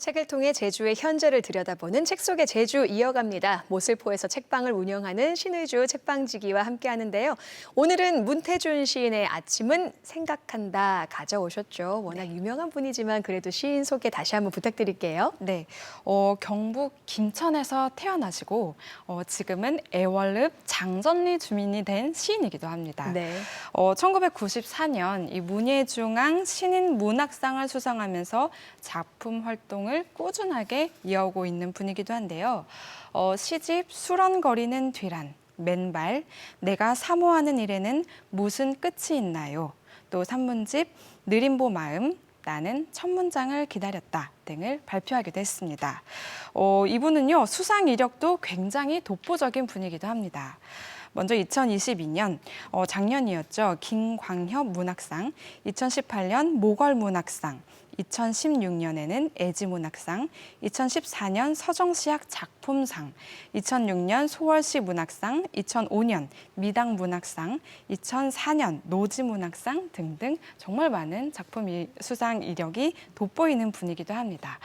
책을 통해 제주의 현재를 들여다보는 책 속의 제주 이어갑니다. 모슬포에서 책방을 운영하는 신의주 책방지기와 함께하는데요. 오늘은 문태준 시인의 아침은 생각한다 가져오셨죠. 워낙 유명한 분이지만 그래도 시인 소개 다시 한번 부탁드릴게요. 네, 경북 김천에서 태어나시고 지금은 애월읍 장전리 주민이 된 시인이기도 합니다. 네. 1994년 이 문예중앙 신인 문학상을 수상하면서 작품 활동을 꾸준하게 이어오고 있는 분이기도 한데요. 시집 수런거리는 뒤란, 맨발, 내가 사모하는 일에는 무슨 끝이 있나요? 또 산문집 느림보 마음, 나는 첫 문장을 기다렸다 등을 발표하기도 했습니다. 이분은요, 수상 이력도 굉장히 독보적인 분이기도 합니다. 먼저 2022년, 작년이었죠. 김광협 문학상, 2018년 모걸 문학상, 2016년에는 애지문학상, 2014년 서정시학 작품상, 2006년 소월시 문학상, 2005년 미당 문학상, 2004년 노지 문학상 등등 정말 많은 작품 수상 이력이 돋보이는 분이기도 합니다.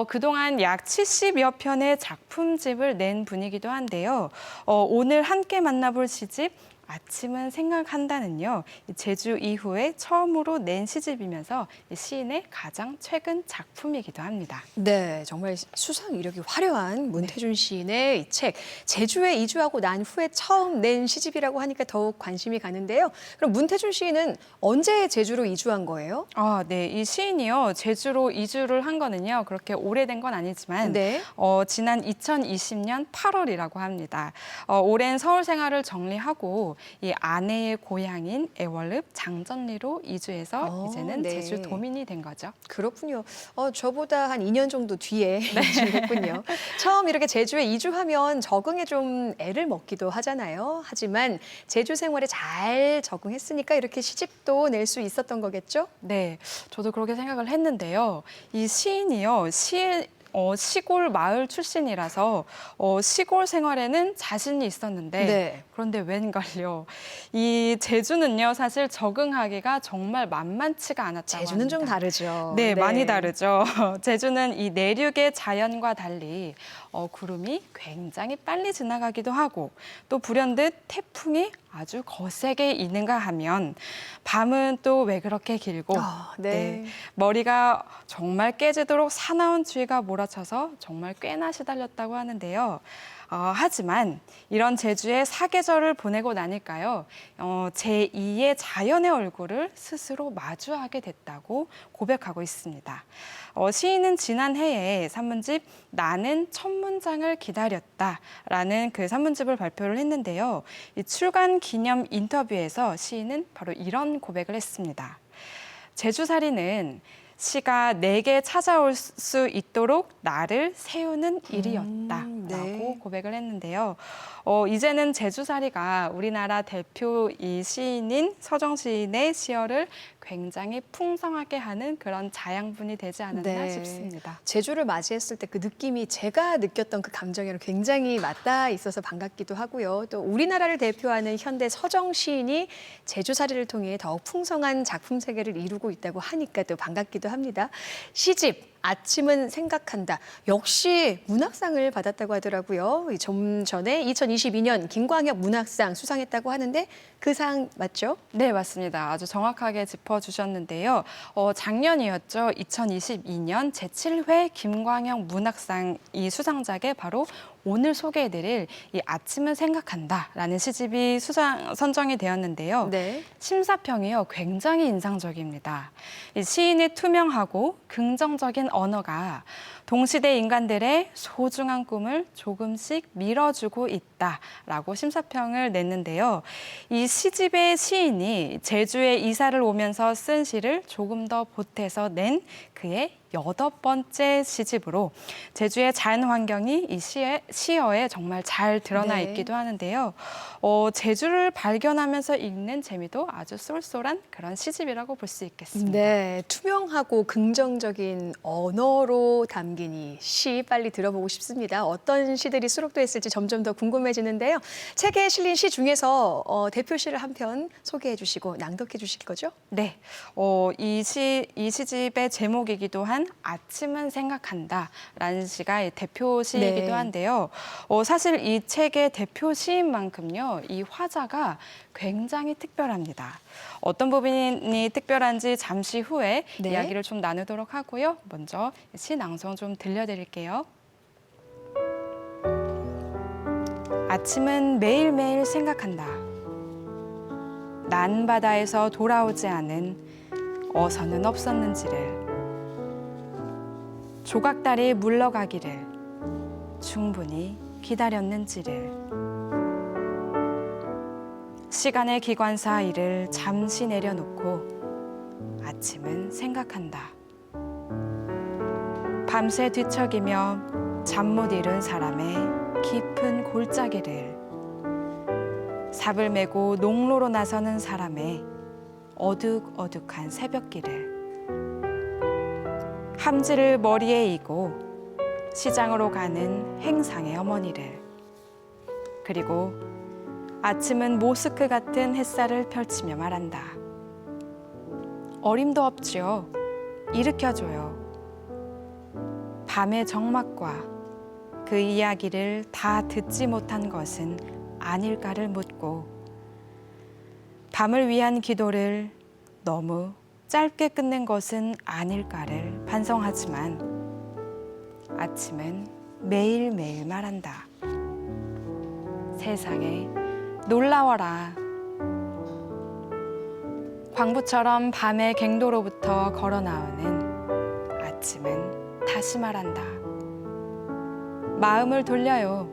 그동안 약 70여 편의 작품집을 낸 분이기도 한데요. 오늘 함께 만나볼 시집 아침은 생각한다는요. 제주 이후에 처음으로 낸 시집이면서 시인의 가장 최근 작품이기도 합니다. 네, 정말 수상 이력이 화려한 문태준 시인의 이 책, 제주에 이주하고 난 후에 처음 낸 시집이라고 하니까 더욱 관심이 가는데요. 그럼 문태준 시인은 언제 제주로 이주한 거예요? 네, 이 시인이요. 제주로 이주를 한 거는요. 그렇게 오래된 건 아니지만 네. 지난 2020년 8월이라고 합니다. 오랜 서울 생활을 정리하고 이 아내의 고향인 애월읍 장전리로 이주해서 이제는 네. 제주 도민이 된 거죠. 그렇군요. 저보다 한 2년 정도 뒤에 이주했군요. 처음 이렇게 제주에 이주하면 적응에 좀 애를 먹기도 하잖아요. 하지만 제주 생활에 잘 적응했으니까 이렇게 시집도 낼 수 있었던 거겠죠? 네, 저도 그렇게 생각을 했는데요. 이 시인이요, 시골 마을 출신이라서 시골 생활에는 자신이 있었는데 네. 그런데 웬걸요. 이 제주는요, 사실 적응하기가 정말 만만치가 않았다고 제주는 좀 합니다. 다르죠. 네, 많이 다르죠. 제주는 이 내륙의 자연과 달리 구름이 굉장히 빨리 지나가기도 하고 또 불현듯 태풍이 아주 거세게 있는가 하면 밤은 또 왜 그렇게 길고 네. 머리가 정말 깨지도록 사나운 추위가 몰아쳐서 정말 꽤나 시달렸다고 하는데요. 하지만 이런 제주의 사계절을 보내고 나니까요. 제2의 자연의 얼굴을 스스로 마주하게 됐다고 고백하고 있습니다. 시인은 지난해에 산문집 나는 첫 문장을 기다렸다라는 그 산문집을 발표를 했는데요. 이 출간 기념 인터뷰에서 시인은 바로 이런 고백을 했습니다. 제주살이는 시가 내게 찾아올 수 있도록 나를 세우는 일이었다라고 네. 고백을 했는데요. 이제는 제주살이가 우리나라 대표 이 시인인 서정 시인의 시어를 굉장히 풍성하게 하는 그런 자양분이 되지 않았나 싶습니다. 제주를 맞이했을 때 그 느낌이 제가 느꼈던 그 감정이랑 굉장히 맞닿아 있어서 반갑기도 하고요. 또 우리나라를 대표하는 현대 서정 시인이 제주살이를 통해 더욱 풍성한 작품 세계를 이루고 있다고 하니까 또 반갑기도 합니다. 시집 아침은 생각한다. 역시 문학상을 받았다고 하더라고요. 좀 전에 2022년 김광협 문학상 수상했다고 하는데 그 상 맞죠? 네, 맞습니다. 아주 정확하게 짚어주셨는데요. 작년이었죠. 2022년 제7회 김광영 문학상 이 수상작에 바로 오늘 소개해드릴 이 아침은 생각한다라는 시집이 선정이 되었는데요. 네. 심사평이요, 굉장히 인상적입니다. 이 시인의 투명하고 긍정적인 언어가 동시대 인간들의 소중한 꿈을 조금씩 밀어주고 있다라고 심사평을 냈는데요. 이 시집의 시인이 제주에 이사를 오면서 쓴 시를 조금 더 보태서 낸 그의 8번째 시집으로 제주의 자연 환경이 이 시어에 정말 잘 드러나 네. 있기도 하는데요. 제주를 발견하면서 읽는 재미도 아주 쏠쏠한 그런 시집이라고 볼 수 있겠습니다. 네, 투명하고 긍정적인 언어로 담긴 담긴 이 시 빨리 들어보고 싶습니다. 어떤 시들이 수록되어 있을지 점점 더 궁금해지는데요. 책에 실린 시 중에서 대표 시를 한 편 소개해 주시고 낭독해 주실 거죠? 네, 이 시집의 제목이기도 한 아침은 생각한다라는 시가 이 대표 시이기도 네. 한데요. 사실 이 책의 대표 시인 만큼요, 이 화자가 굉장히 특별합니다. 어떤 부분이 특별한지 잠시 후에 네. 이야기를 좀 나누도록 하고요. 먼저 시 낭송 좀 들려드릴게요. 아침은 매일매일 생각한다. 난 바다에서 돌아오지 않은 어선은 없었는지를, 조각달이 물러가기를 충분히 기다렸는지를, 시간의 기관사 일을 잠시 내려놓고 아침은 생각한다. 밤새 뒤척이며 잠 못 이룬 사람의 깊은 골짜기를, 삽을 메고 농로로 나서는 사람의 어둑어둑한 새벽길을, 함지를 머리에 이고 시장으로 가는 행상의 어머니를, 그리고 아침은 모스크 같은 햇살을 펼치며 말한다. 어림도 없지요. 일으켜줘요. 밤의 정막과 그 이야기를 다 듣지 못한 것은 아닐까를 묻고, 밤을 위한 기도를 너무 짧게 끝낸 것은 아닐까를 반성하지만 아침은 매일매일 말한다. 세상에 놀라워라. 광부처럼 밤의 갱도로부터 걸어 나오는 아침은 다시 말한다. 마음을 돌려요.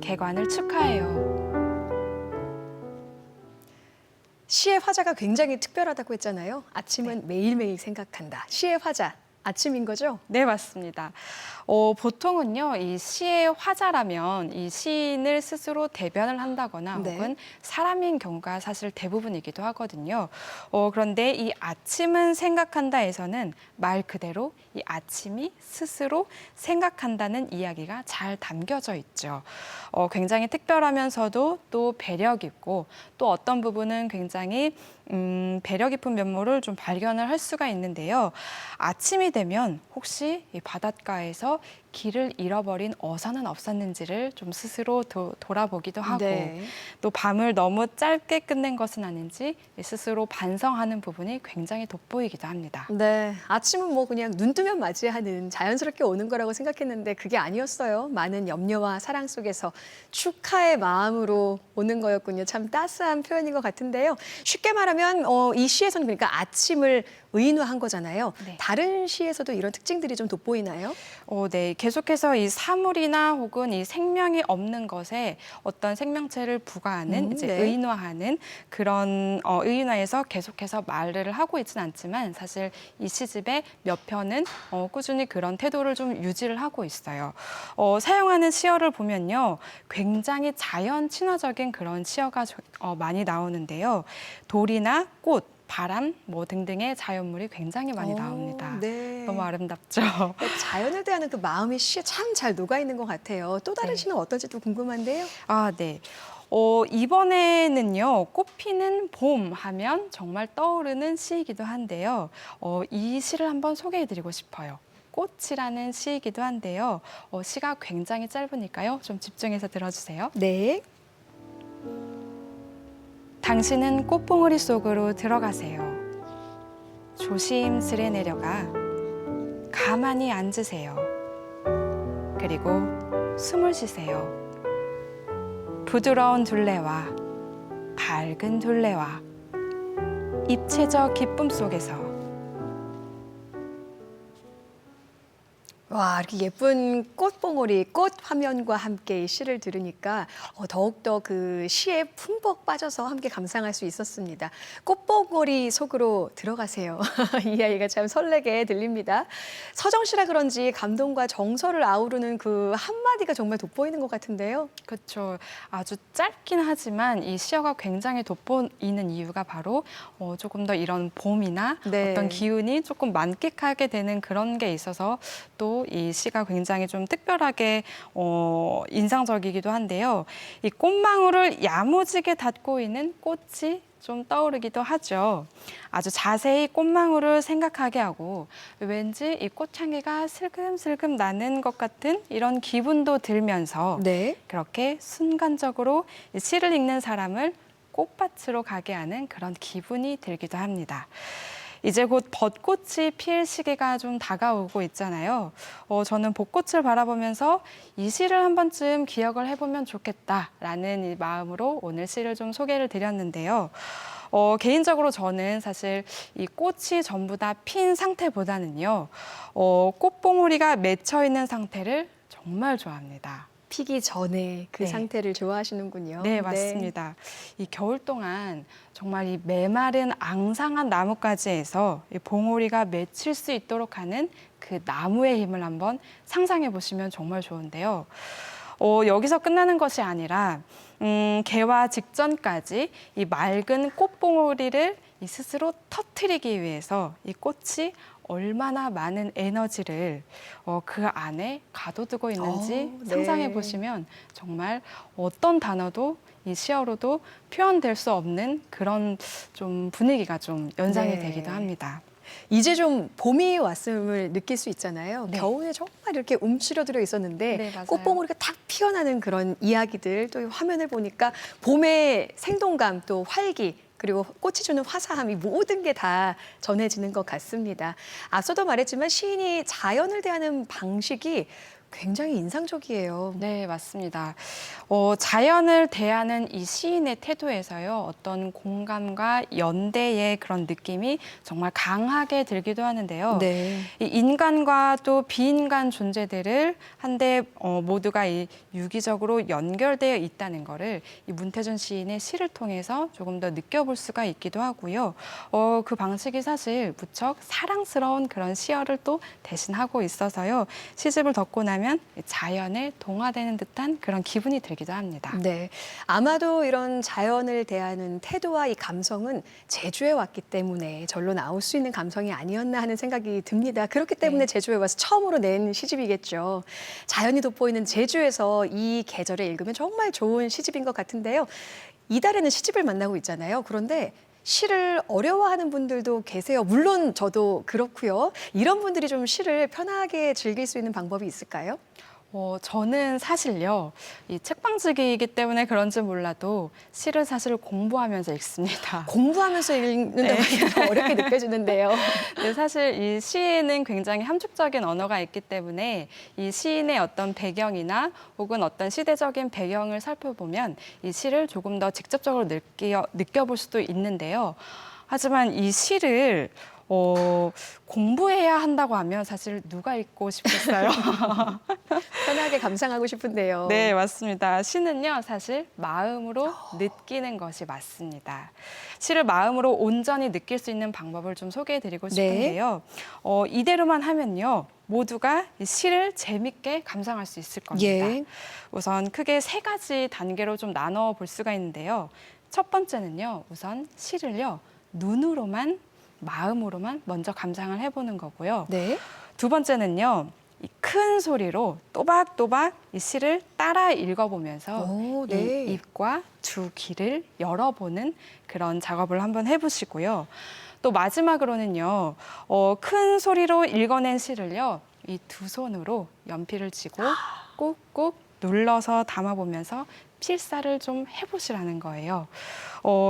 개관을 축하해요. 시의 화자가 굉장히 특별하다고 했잖아요. 아침은 매일매일 생각한다. 시의 화자, 아침인 거죠? 네, 맞습니다. 보통은요, 이 시의 화자라면 이 시인을 스스로 대변을 한다거나 네. 혹은 사람인 경우가 사실 대부분이기도 하거든요. 그런데 이 아침은 생각한다에서는 말 그대로 이 아침이 스스로 생각한다는 이야기가 잘 담겨져 있죠. 굉장히 특별하면서도 또 배려 깊고, 또 어떤 부분은 굉장히 배려 깊은 면모를 좀 발견을 할 수가 있는데요. 아침이 되면 혹시 이 바닷가에서 길을 잃어버린 어선은 없었는지를 좀 스스로 돌아보기도 하고, 네. 또 밤을 너무 짧게 끝낸 것은 아닌지 스스로 반성하는 부분이 굉장히 돋보이기도 합니다. 네, 아침은 뭐 그냥 눈 뜨면 맞이하는 자연스럽게 오는 거라고 생각했는데 그게 아니었어요. 많은 염려와 사랑 속에서 축하의 마음으로 오는 거였군요. 참 따스한 표현인 것 같은데요. 쉽게 말하면 이 시에서는 그러니까 아침을 의인화한 거잖아요. 네. 다른 시에서도 이런 특징들이 좀 돋보이나요? 네. 계속해서 이 사물이나 혹은 이 생명이 없는 것에 어떤 생명체를 부과하는, 이제 네. 의인화하는 그런 의인화에서 계속해서 말을 하고 있지는 않지만 사실 이 시집의 몇 편은 꾸준히 그런 태도를 좀 유지를 하고 있어요. 사용하는 시어를 보면요, 굉장히 자연 친화적인 그런 시어가 많이 나오는데요. 돌이나 꽃, 바람 뭐 등등의 자연물이 굉장히 많이 나옵니다. 네. 너무 아름답죠. 그러니까 자연에 대한 그 마음이 시에 참 잘 녹아 있는 것 같아요. 또 다른 네. 시는 어떨지도 궁금한데요. 아, 네. 이번에는요, 꽃피는 봄 하면 정말 떠오르는 시이기도 한데요. 이 시를 한번 소개해드리고 싶어요. 꽃이라는 시이기도 한데요. 시가 굉장히 짧으니까요. 좀 집중해서 들어주세요. 네. 당신은 꽃봉오리 속으로 들어가세요. 조심스레 내려가 가만히 앉으세요. 그리고 숨을 쉬세요. 부드러운 둘레와 밝은 둘레와 입체적 기쁨 속에서 와, 이렇게 예쁜 꽃봉오리, 꽃 화면과 함께 이 시를 들으니까 더욱더 그 시에 품벅 빠져서 함께 감상할 수 있었습니다. 꽃봉오리 속으로 들어가세요. 이 아이가 참 설레게 들립니다. 서정 씨라 그런지 감동과 정서를 아우르는 그 한마디가 정말 돋보이는 것 같은데요. 그렇죠. 아주 짧긴 하지만 이 시어가 굉장히 돋보이는 이유가 바로 조금 더 이런 봄이나 네. 어떤 기운이 조금 만끽하게 되는 그런 게 있어서 또 면에서도 이 시가 굉장히 좀 특별하게 인상적이기도 한데요. 이 꽃망울을 야무지게 닫고 있는 꽃이 좀 떠오르기도 하죠. 아주 자세히 꽃망울을 생각하게 하고 왠지 이 꽃향기가 슬금슬금 나는 것 같은 이런 기분도 들면서 네. 그렇게 순간적으로 이 시를 읽는 사람을 꽃밭으로 가게 하는 그런 기분이 들기도 합니다. 이제 곧 벚꽃이 필 시기가 좀 다가오고 있잖아요. 저는 벚꽃을 바라보면서 이 시를 한 번쯤 기억을 해보면 좋겠다라는 이 마음으로 오늘 시를 좀 소개를 드렸는데요. 개인적으로 저는 사실 이 꽃이 전부 다 핀 상태보다는요, 꽃봉오리가 맺혀 있는 상태를 정말 좋아합니다. 피기 전에 그 네. 상태를 좋아하시는군요. 네, 맞습니다. 이 겨울 동안 정말 이 메마른 앙상한 나뭇가지에서 이 봉오리가 맺힐 수 있도록 하는 그 나무의 힘을 한번 상상해 보시면 정말 좋은데요. 여기서 끝나는 것이 아니라 개화 직전까지 이 맑은 꽃봉오리를 이 스스로 터트리기 위해서 이 꽃이 얼마나 많은 에너지를 그 안에 가둬두고 있는지 네. 상상해 보시면 정말 어떤 단어도 이 시어로도 표현될 수 없는 그런 좀 분위기가 좀 연상이 네. 되기도 합니다. 이제 좀 봄이 왔음을 느낄 수 있잖아요. 네. 겨우에 정말 이렇게 움츠러들어 있었는데 네, 맞아요. 꽃봉오리가 탁 피어나는 그런 이야기들, 또 이 화면을 보니까 봄의 생동감, 또 활기, 그리고 꽃이 주는 화사함, 이 모든 게 다 전해지는 것 같습니다. 앞서도 말했지만 시인이 자연을 대하는 방식이 굉장히 인상적이에요. 네, 맞습니다. 자연을 대하는 이 시인의 태도에서요, 어떤 공감과 연대의 그런 느낌이 정말 강하게 들기도 하는데요. 네. 이 인간과 또 비인간 존재들을 한데 모두가 이 유기적으로 연결되어 있다는 거를 이 문태준 시인의 시를 통해서 조금 더 느껴볼 수가 있기도 하고요. 그 방식이 사실 무척 사랑스러운 그런 시어를 또 대신하고 있어서요. 시집을 덮고 나면 자연에 동화되는 듯한 그런 기분이 들기도 합니다. 네. 아마도 이런 자연을 대하는 태도와 이 감성은 제주에 왔기 때문에 절로 나올 수 있는 감성이 아니었나 하는 생각이 듭니다. 그렇기 때문에 네. 제주에 와서 처음으로 낸 시집이겠죠. 자연이 돋보이는 제주에서 이 계절에 읽으면 정말 좋은 시집인 것 같은데요. 이달에는 시집을 만나고 있잖아요. 그런데 시를 어려워하는 분들도 계세요. 물론 저도 그렇고요. 이런 분들이 좀 시를 편하게 즐길 수 있는 방법이 있을까요? 저는 사실요, 이 책방지기이기 때문에 그런지 몰라도 시를 사실 공부하면서 읽습니다. 공부하면서 읽는다고 하니까 더 어렵게 느껴지는데요. 네, 사실 이 시에는 굉장히 함축적인 언어가 있기 때문에 이 시인의 어떤 배경이나 혹은 어떤 시대적인 배경을 살펴보면 이 시를 조금 더 직접적으로 느껴볼 수도 있는데요. 하지만 이 시를 공부해야 한다고 하면 사실 누가 읽고 싶겠어요? 편하게 감상하고 싶은데요. 네, 맞습니다. 시는요, 사실 마음으로 느끼는 것이 맞습니다. 시를 마음으로 온전히 느낄 수 있는 방법을 좀 소개해드리고 싶은데요. 이대로만 하면요, 모두가 이 시를 재밌게 감상할 수 있을 겁니다. 예. 우선 크게 세 가지 단계로 좀 나눠 볼 수가 있는데요. 첫 번째는요, 우선 시를요, 눈으로만 마음으로만 먼저 감상을 해보는 거고요. 네. 두 번째는요, 이 큰 소리로 또박또박 이 시를 따라 읽어보면서 오, 네. 이 입과 두 귀를 열어보는 그런 작업을 한번 해보시고요. 또 마지막으로는요, 큰 소리로 읽어낸 시를요, 이 두 손으로 연필을 쥐고 꾹꾹 눌러서 담아보면서 필사를 좀 해보시라는 거예요.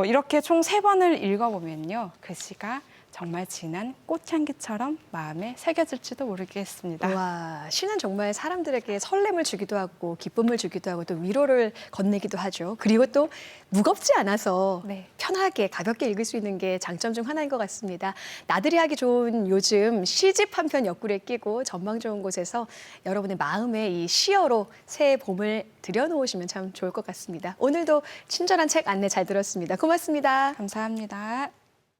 이렇게 총 3번을 읽어보면요, 그 시가 정말 진한 꽃향기처럼 마음에 새겨질지도 모르겠습니다. 와, 시는 정말 사람들에게 설렘을 주기도 하고 기쁨을 주기도 하고 또 위로를 건네기도 하죠. 그리고 또 무겁지 않아서 네. 편하게 가볍게 읽을 수 있는 게 장점 중 하나인 것 같습니다. 나들이 하기 좋은 요즘 시집 한 편 옆구리에 끼고 전망 좋은 곳에서 여러분의 마음에 이 시어로 새 봄을 들여놓으시면 참 좋을 것 같습니다. 오늘도 친절한 책 안내 잘 들었습니다. 고맙습니다. 감사합니다.